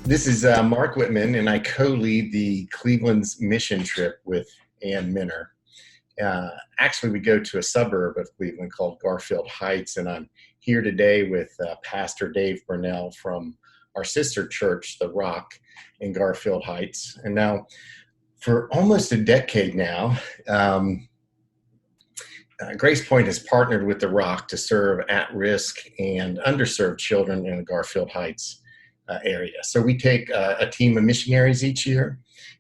This is Mark Whitman, and I co-lead the Cleveland's mission trip with Ann Minner. Actually, we go to a suburb of Cleveland called Garfield Heights, and I'm here today with Pastor Dave Burnell from our sister church, The Rock, in Garfield Heights. And now, for almost a decade now, Grace Point has partnered with The Rock to serve at-risk and underserved children in the Garfield Heights area. So we take a team of missionaries each year,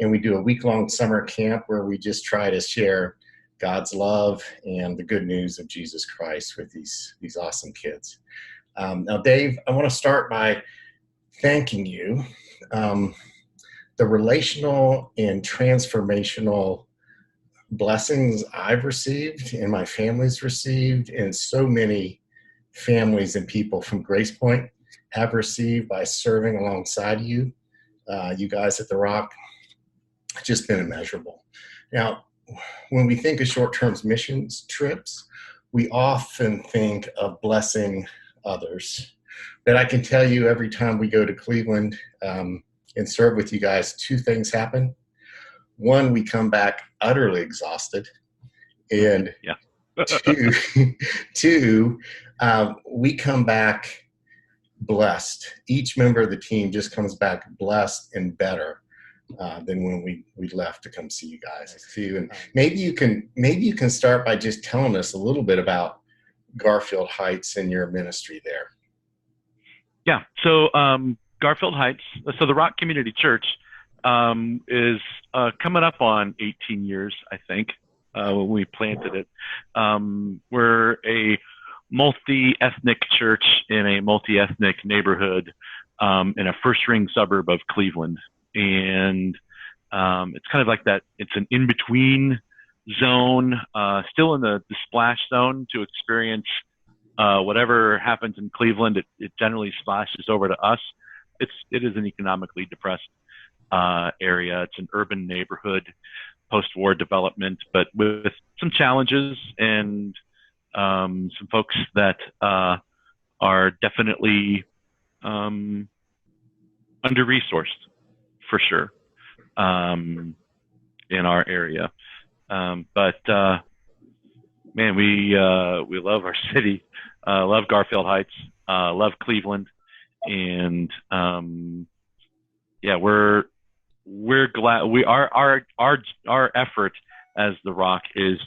and we do a week-long summer camp where we just try to share God's love and the good news of Jesus Christ with these awesome kids. Now, Dave, I want to start by thanking you. The relational and transformational blessings I've received and my family's received, and so many families and people from Grace Point have received by serving alongside you, you guys at The Rock, just been immeasurable. Now, when we think of short-term missions trips, we often think of blessing others. But I can tell you every time we go to Cleveland and serve with you guys, two things happen. One, we come back utterly exhausted. And two, we come back blessed. Each member of the team just comes back blessed and better than when we left to come see you guys too. And maybe you can start by just telling us a little bit about Garfield Heights and your ministry there. Yeah. So Garfield Heights. So the Rock Community Church is coming up on 18 years, I think, when we planted it. We're a multi-ethnic church in a multi-ethnic neighborhood in a first-ring suburb of Cleveland. And it's kind of like that. It's an in-between zone, still in the splash zone to experience whatever happens in Cleveland. It generally splashes over to us. It is an economically depressed area. It's an urban neighborhood, post-war development, but with some challenges and some folks that are definitely under-resourced, for sure, in our area. But man, we love our city, love Garfield Heights, love Cleveland, and yeah, we're glad. Our effort as The Rock is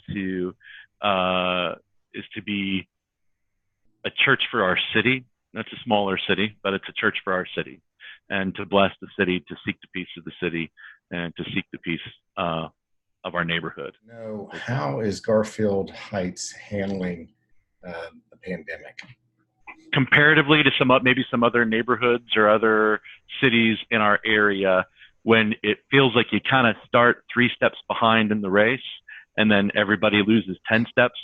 to be a church for our city. That's a smaller city, but it's a church for our city, and to bless the city, to seek the peace of the city, and to seek the peace of our neighborhood. How is Garfield Heights handling the pandemic? Comparatively to maybe some other neighborhoods or other cities in our area, when it feels like you kind of start 3 steps behind in the race, and then everybody loses 10 steps.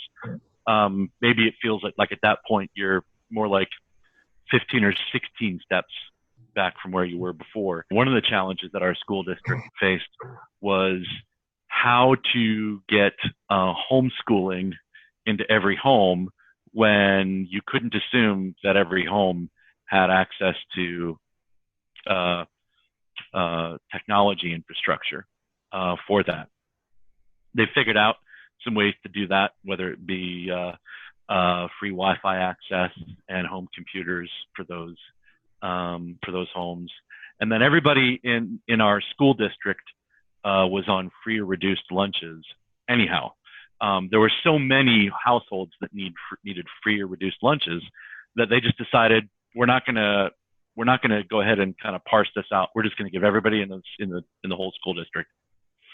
Maybe it feels like at that point you're more like 15 or 16 steps back from where you were before. One of the challenges that our school district faced was how to get homeschooling into every home when you couldn't assume that every home had access to technology infrastructure for that. They figured out some ways to do that, whether it be free Wi-Fi access and home computers for those homes. And then everybody in our school district was on free or reduced lunches anyhow. There were so many households that needed free or reduced lunches that they just decided we're not gonna go ahead and kind of parse this out. We're just gonna give everybody in the whole school district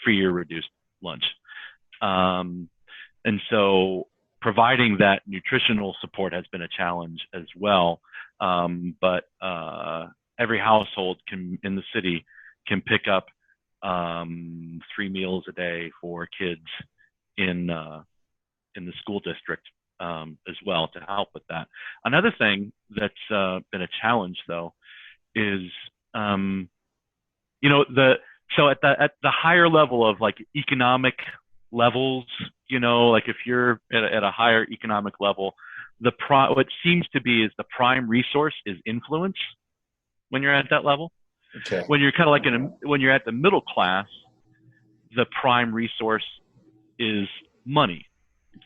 free or reduced lunch. And so providing that nutritional support has been a challenge as well. But every household in the city can pick up 3 meals a day for kids in the school district as well to help with that. Another thing that's been a challenge though is so at the higher level of like economic levels, like if you're at a higher economic level, what seems to be is the prime resource is influence when you're at that level. Okay. When you're kind of like when you're at the middle class, the prime resource is money,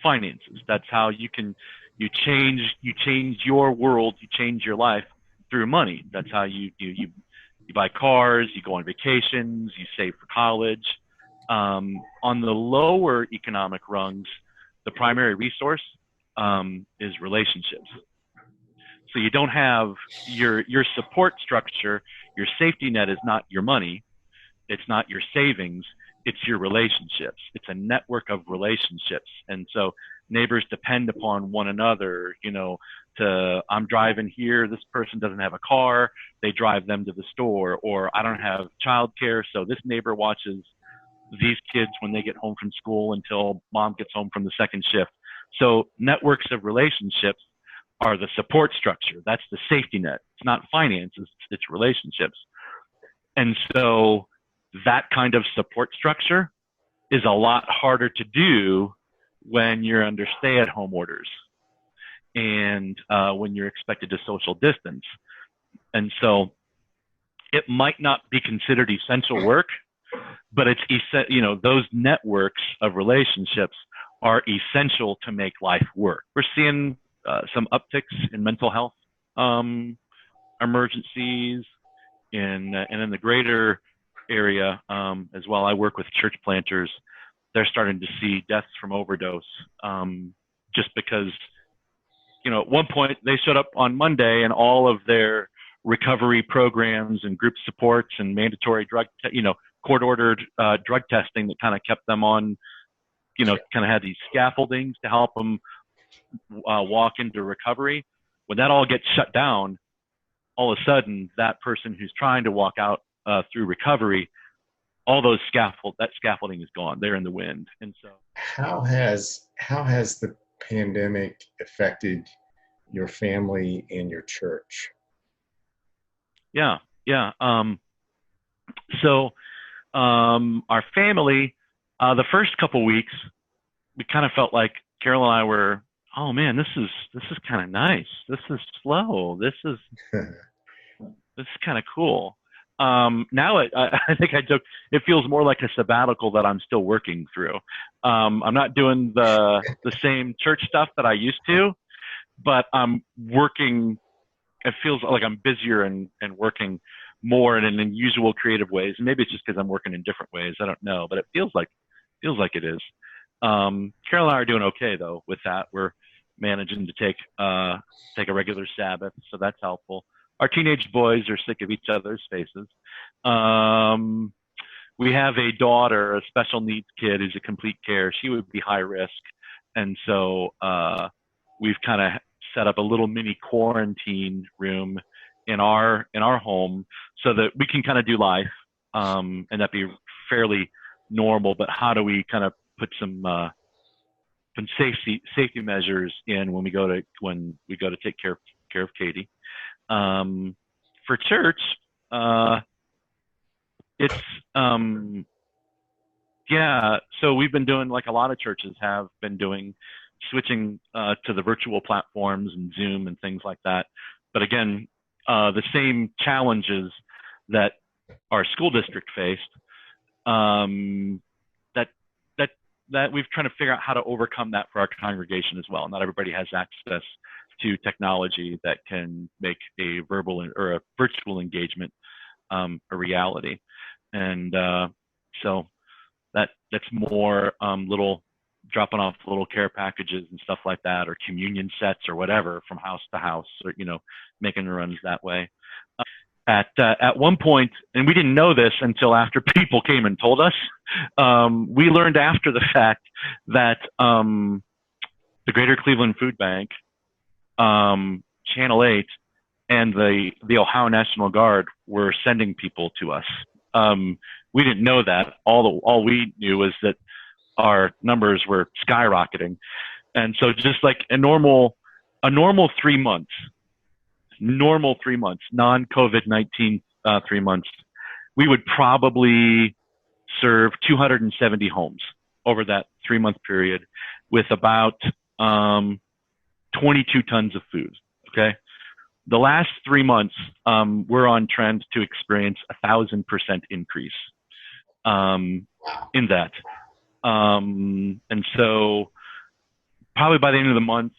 finances. That's how you change your world, you change your life through money. That's how you buy cars, you go on vacations, you save for college. On the lower economic rungs, the primary resource is relationships. So you don't have your support structure, your safety net is not your money, it's not your savings, it's your relationships. It's a network of relationships. And so neighbors depend upon one another, I'm driving here, this person doesn't have a car, they drive them to the store, or I don't have childcare, so this neighbor watches these kids when they get home from school until mom gets home from the second shift. So networks of relationships are the support structure. That's the safety net. It's not finances, it's relationships. And so that kind of support structure is a lot harder to do when you're under stay-at-home orders and when you're expected to social distance. And so it might not be considered essential work, but it's those networks of relationships are essential to make life work. We're seeing some upticks in mental health emergencies and in the greater area as well. I work with church planters. They're starting to see deaths from overdose just because, at one point they showed up on Monday and all of their recovery programs and group supports and mandatory court-ordered drug testing that kind of kept them on, kind of had these scaffoldings to help them walk into recovery. When that all gets shut down, all of a sudden that person who's trying to walk out through recovery, all those that scaffolding is gone. They're in the wind. And so how has the pandemic affected your family and your church? Yeah. So our family, the first couple weeks, we kind of felt like Carol and I were, oh man, this is kind of nice. This is slow. This is kind of cool. Now I think I joke, it feels more like a sabbatical that I'm still working through. I'm not doing the same church stuff that I used to, but I'm working. It feels like I'm busier and working more in unusual creative ways. And maybe it's just because I'm working in different ways. I don't know, but it feels like it is. Carol and I are doing okay though with that. We're managing to take a regular Sabbath, so that's helpful. Our teenage boys are sick of each other's faces. We have a daughter, a special needs kid who's a complete care. She would be high risk. And so we've kind of set up a little mini quarantine room in our home so that we can kind of do life and that be fairly normal. But how do we kind of put some safety measures in when we go to take care of Katie? For church, it's so we've been doing, like a lot of churches have been doing, switching to the virtual platforms and Zoom and things like that. But again, the same challenges that our school district faced, that we've tried to figure out how to overcome that for our congregation as well. Not everybody has access to technology that can make a verbal or a virtual engagement a reality. And so that's more little dropping off little care packages and stuff like that, or communion sets or whatever from house to house, or making the runs that way. At one point, and we didn't know this until after people came and told us, we learned after the fact that the Greater Cleveland Food Bank, Channel 8, and the Ohio National Guard were sending people to us. We didn't know that. All we knew was that our numbers were skyrocketing. And so just like a normal 3 months, non-COVID-19 3 months, we would probably serve 270 homes over that 3 month period with about 22 tons of food. Okay. The last 3 months, we're on trend to experience 1,000% increase in that. And so probably by the end of the month,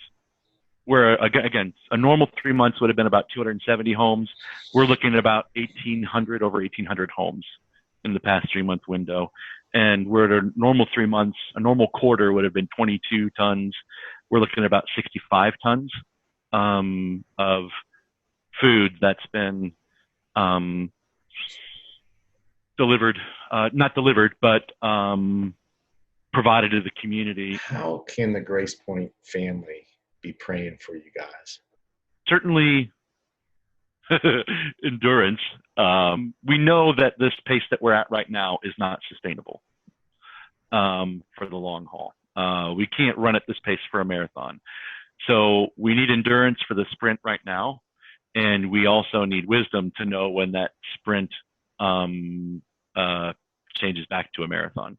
where again, a normal 3 months would have been about 270 homes. We're looking at about 1,800, over 1,800 homes in the past 3 month window. And we're at a normal 3 months, a normal quarter would have been 22 tons. We're looking at about 65 tons of food that's been delivered, not delivered, but provided to the community. How can the Grace Point family be praying for you guys? Certainly endurance. We know that this pace that we're at right now is not sustainable for the long haul. We can't run at this pace for a marathon. So we need endurance for the sprint right now. And we also need wisdom to know when that sprint changes back to a marathon.